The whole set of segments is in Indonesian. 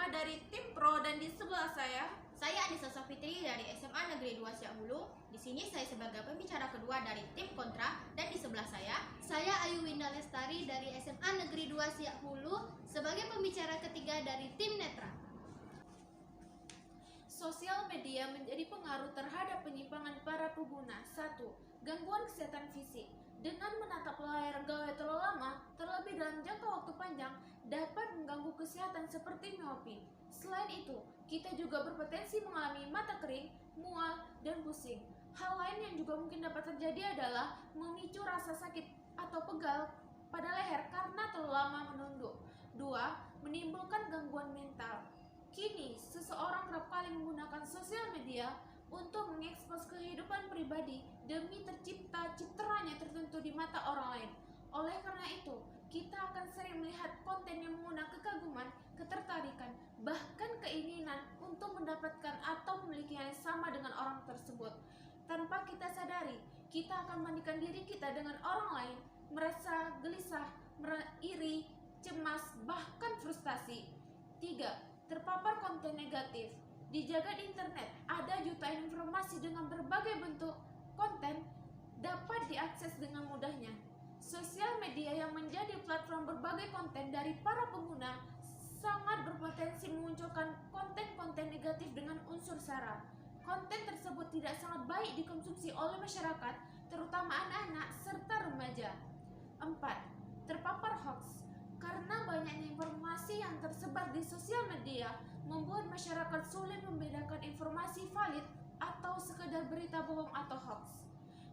Rama dari tim Pro dan di sebelah saya Anissa Safitri dari SMA Negeri 2 Siak Hulu. Di sini saya sebagai pembicara kedua dari tim kontra dan di sebelah saya Ayu Winda Lestari dari SMA Negeri 2 Siak Hulu sebagai pembicara ketiga dari tim netra. Sosial media menjadi pengaruh terhadap penyimpangan para pengguna. 1. Gangguan kesehatan fisik. Dengan menatap layar gawai terlalu lama, terlebih dalam jangka waktu panjang, dapat mengganggu kesehatan seperti miopi. Selain itu, kita juga berpotensi mengalami mata kering, mual, dan pusing. Hal lain yang juga mungkin dapat terjadi adalah memicu rasa sakit atau pegal pada leher karena terlalu lama menunduk. 2. Menimbulkan gangguan mental. Kini, seseorang kerap kali menggunakan sosial media untuk mengekspos kehidupan pribadi demi tercipta citranya tertentu di mata orang lain. Oleh karena itu, kita akan sering melihat konten yang mengundang kekaguman, ketertarikan, bahkan keinginan untuk mendapatkan atau memiliki yang sama dengan orang tersebut. Tanpa kita sadari, kita akan membandingkan diri kita dengan orang lain, merasa gelisah, iri, cemas, bahkan frustasi. 3. Terpapar konten negatif. Di jagat internet, ada jutaan informasi dengan berbagai bentuk konten dapat diakses dengan mudahnya. Sosial media yang menjadi platform berbagai konten dari para pengguna sangat berpotensi memunculkan konten-konten negatif dengan unsur sara. Konten tersebut tidak sangat baik dikonsumsi oleh masyarakat, terutama anak-anak serta remaja. 4. Terpapar hoax. Karena banyaknya informasi yang tersebar di sosial media membuat masyarakat sulit membedakan informasi valid atau sekedar berita bohong atau hoax.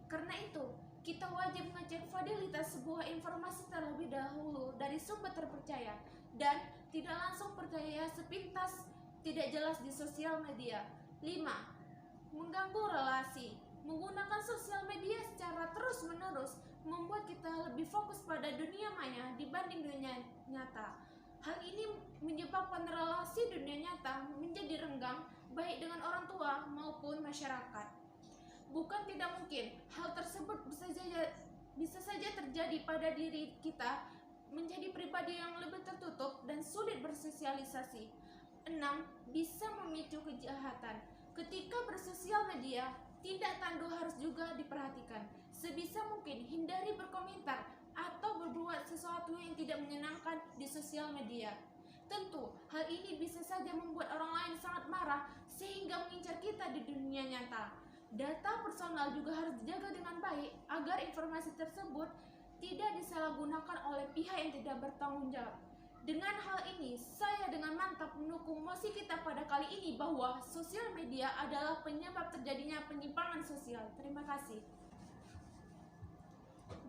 Karena itu, kita wajib mengecek validitas sebuah informasi terlebih dahulu dari sumber terpercaya dan tidak langsung percaya sepintas tidak jelas di sosial media. 5. Mengganggu relasi. Menggunakan sosial media secara terus-menerus membuat kita lebih fokus pada dunia maya dibanding dunia nyata. Hal ini menyebabkan relasi dunia nyata menjadi renggang baik dengan orang tua maupun masyarakat. Bukan tidak mungkin hal tersebut bisa saja terjadi pada diri kita menjadi pribadi yang lebih tertutup dan sulit bersosialisasi. 6. Bisa memicu kejahatan. Ketika bersosial media, tindak tanduk harus juga diperhatikan. Sebisa mungkin hindari berkomentar atau berbuat sesuatu yang tidak menyenangkan di sosial media. Tentu, hal ini bisa saja membuat orang lain sangat marah sehingga mengincar kita di dunia nyata. Data personal juga harus dijaga dengan baik agar informasi tersebut tidak disalahgunakan oleh pihak yang tidak bertanggung jawab. Dengan hal ini, saya dengan mantap mendukung mosi kita pada kali ini bahwa sosial media adalah penyebab terjadinya penyimpangan sosial. Terima kasih.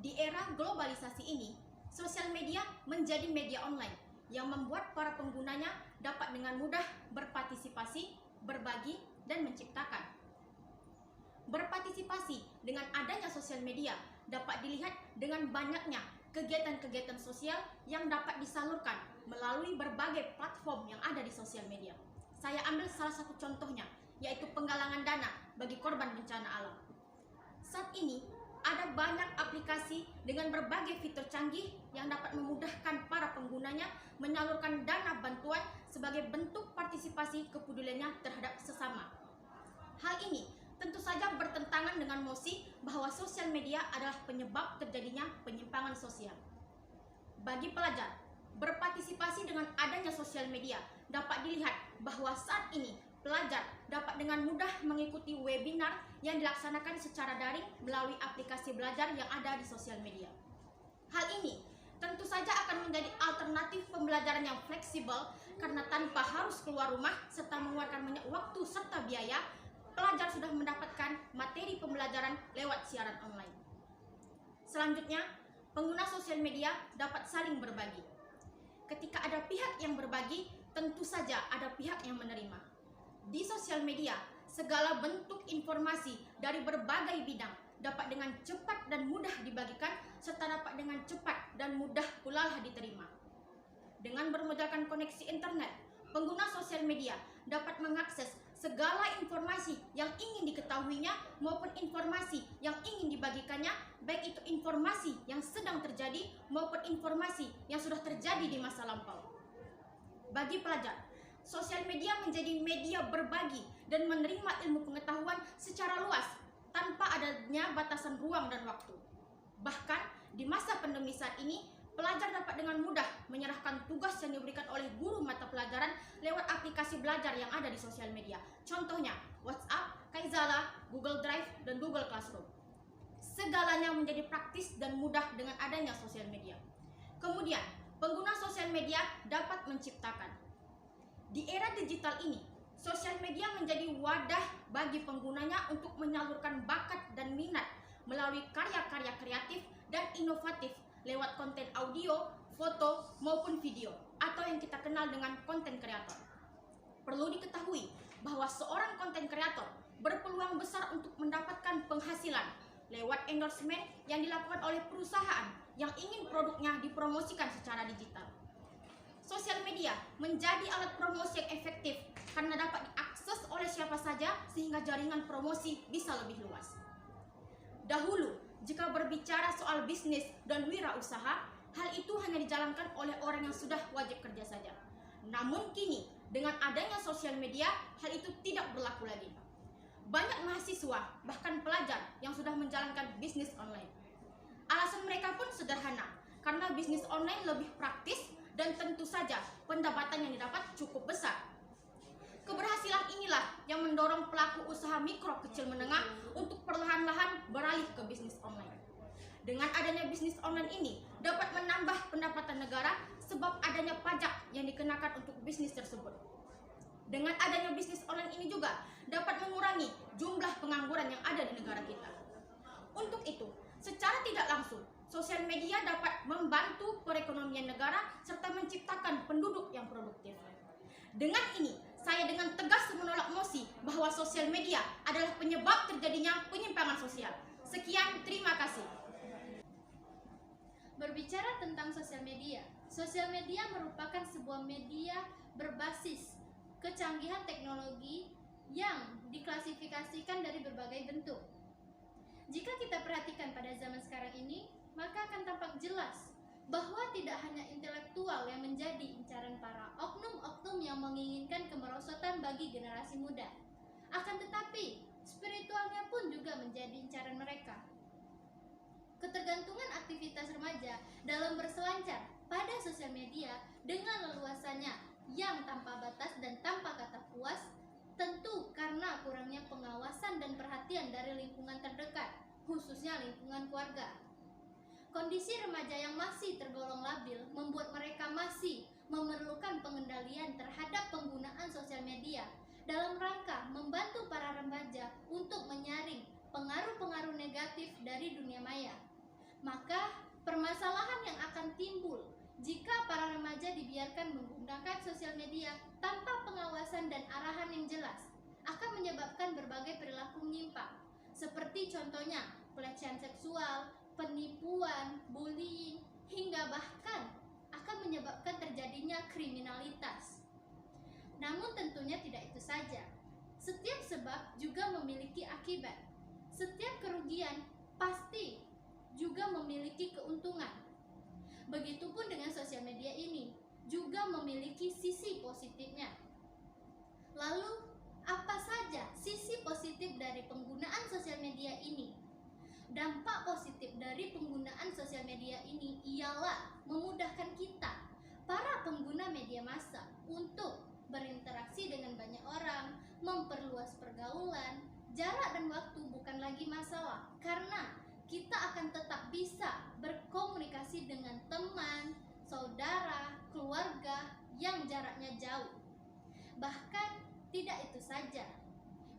Di era globalisasi ini, sosial media menjadi media online yang membuat para penggunanya dapat dengan mudah berpartisipasi, berbagi, dan menciptakan. Berpartisipasi dengan adanya sosial media dapat dilihat dengan banyaknya kegiatan-kegiatan sosial yang dapat disalurkan melalui berbagai platform yang ada di sosial media. Saya ambil salah satu contohnya, yaitu penggalangan dana bagi korban bencana alam. Saat ini, ada banyak aplikasi dengan berbagai fitur canggih yang dapat memudahkan para penggunanya menyalurkan dana bantuan sebagai bentuk partisipasi kepeduliannya terhadap sesama. Hal ini tentu saja bertentangan dengan mosi bahwa sosial media adalah penyebab terjadinya penyimpangan sosial. Bagi pelajar, berpartisipasi dengan adanya sosial media dapat dilihat bahwa saat ini pelajar dapat dengan mudah mengikuti webinar yang dilaksanakan secara daring melalui aplikasi belajar yang ada di sosial media. Hal ini tentu saja akan menjadi alternatif pembelajaran yang fleksibel karena tanpa harus keluar rumah serta mengeluarkan banyak waktu serta biaya, pelajar sudah mendapatkan materi pembelajaran lewat siaran online. Selanjutnya, pengguna sosial media dapat saling berbagi. Ketika ada pihak yang berbagi, tentu saja ada pihak yang menerima. Di sosial media, segala bentuk informasi dari berbagai bidang dapat dengan cepat dan mudah dibagikan serta dapat dengan cepat dan mudah pula diterima. Dengan bermodalkan koneksi internet, pengguna sosial media dapat mengakses segala informasi yang ingin diketahuinya maupun informasi yang ingin dibagikannya, baik itu informasi yang sedang terjadi maupun informasi yang sudah terjadi di masa lampau. Bagi pelajar, Sosial media menjadi media berbagi dan menerima ilmu pengetahuan secara luas tanpa adanya batasan ruang dan waktu. Bahkan di masa pandemi saat ini, pelajar dapat dengan mudah menyerahkan tugas yang diberikan oleh guru mata pelajaran lewat aplikasi belajar yang ada di sosial media. Contohnya WhatsApp, Kaizala, Google Drive, dan Google Classroom. Segalanya menjadi praktis dan mudah dengan adanya sosial media. Kemudian, pengguna sosial media dapat menciptakan. Di era digital ini, sosial media menjadi wadah bagi penggunanya untuk menyalurkan bakat dan minat melalui karya-karya kreatif dan inovatif lewat konten audio, foto, maupun video, atau yang kita kenal dengan konten kreator. Perlu diketahui bahwa seorang konten kreator berpeluang besar untuk mendapatkan penghasilan lewat endorsement yang dilakukan oleh perusahaan yang ingin produknya dipromosikan secara digital. Sosial media menjadi alat promosi yang efektif karena dapat diakses oleh siapa saja sehingga jaringan promosi bisa lebih luas. Dahulu, jika berbicara soal bisnis dan wirausaha, hal itu hanya dijalankan oleh orang yang sudah wajib kerja saja. Namun kini, dengan adanya sosial media, hal itu tidak berlaku lagi. Banyak mahasiswa, bahkan pelajar yang sudah menjalankan bisnis online. Alasan mereka pun sederhana, karena bisnis online lebih praktis dan tentu saja pendapatan yang didapat cukup besar. Keberhasilan inilah yang mendorong pelaku usaha mikro kecil menengah untuk perlahan-lahan beralih ke bisnis online. Dengan adanya bisnis online ini dapat menambah pendapatan negara sebab adanya pajak yang dikenakan untuk bisnis tersebut. Dengan adanya bisnis online ini juga dapat mengurangi jumlah pengangguran yang ada di negara kita. Untuk itu, secara tidak langsung, sosial media dapat membantu perekonomian negara serta menciptakan penduduk yang produktif. Dengan ini, saya dengan tegas menolak mosi bahwa sosial media adalah penyebab terjadinya penyimpangan sosial. Sekian, terima kasih. Berbicara tentang sosial media merupakan sebuah media berbasis kecanggihan teknologi yang diklasifikasikan dari berbagai bentuk. Jika kita perhatikan pada zaman sekarang ini, maka akan tampak jelas bahwa tidak hanya intelektual yang menjadi incaran para oknum-oknum yang menginginkan kemerosotan bagi generasi muda. Akan tetapi, spiritualnya pun juga menjadi incaran mereka. Ketergantungan aktivitas remaja dalam berselancar pada sosial media dengan leluasannya yang tanpa batas dan tanpa kata puas, tentu karena kurangnya pengawasan dan perhatian dari lingkungan terdekat, khususnya lingkungan keluarga. Kondisi remaja yang masih tergolong labil membuat mereka masih memerlukan pengendalian terhadap penggunaan sosial media dalam rangka membantu para remaja untuk menyaring pengaruh-pengaruh negatif dari dunia maya. Maka, permasalahan yang akan timbul jika para remaja dibiarkan menggunakan sosial media tanpa pengawasan dan arahan yang jelas akan menyebabkan berbagai perilaku menyimpang, seperti contohnya pelecehan seksual, penipuan, bullying, hingga bahkan akan menyebabkan terjadinya kriminalitas. Namun tentunya tidak itu saja. Setiap sebab juga memiliki akibat. Setiap kerugian pasti juga memiliki keuntungan. Begitupun dengan sosial media ini, juga memiliki sisi positifnya. Lalu, apa saja sisi positif dari penggunaan sosial media ini? Dampak positif dari penggunaan sosial media ini ialah memudahkan kita, para pengguna media massa, untuk berinteraksi dengan banyak orang, memperluas pergaulan. Jarak dan waktu bukan lagi masalah, karena kita akan tetap bisa berkomunikasi dengan teman, saudara, keluarga yang jaraknya jauh. Bahkan tidak itu saja,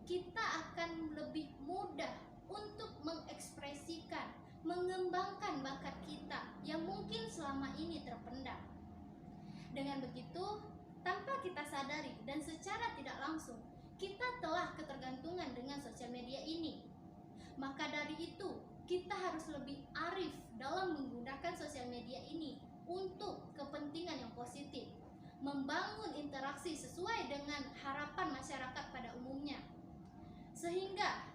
kita akan lebih mudah untuk mengekspresikan, mengembangkan bakat kita yang mungkin selama ini terpendam. Dengan begitu, tanpa kita sadari dan secara tidak langsung, kita telah ketergantungan dengan sosial media ini. Maka dari itu, kita harus lebih arif dalam menggunakan sosial media ini untuk kepentingan yang positif, membangun interaksi sesuai dengan harapan masyarakat pada umumnya, sehingga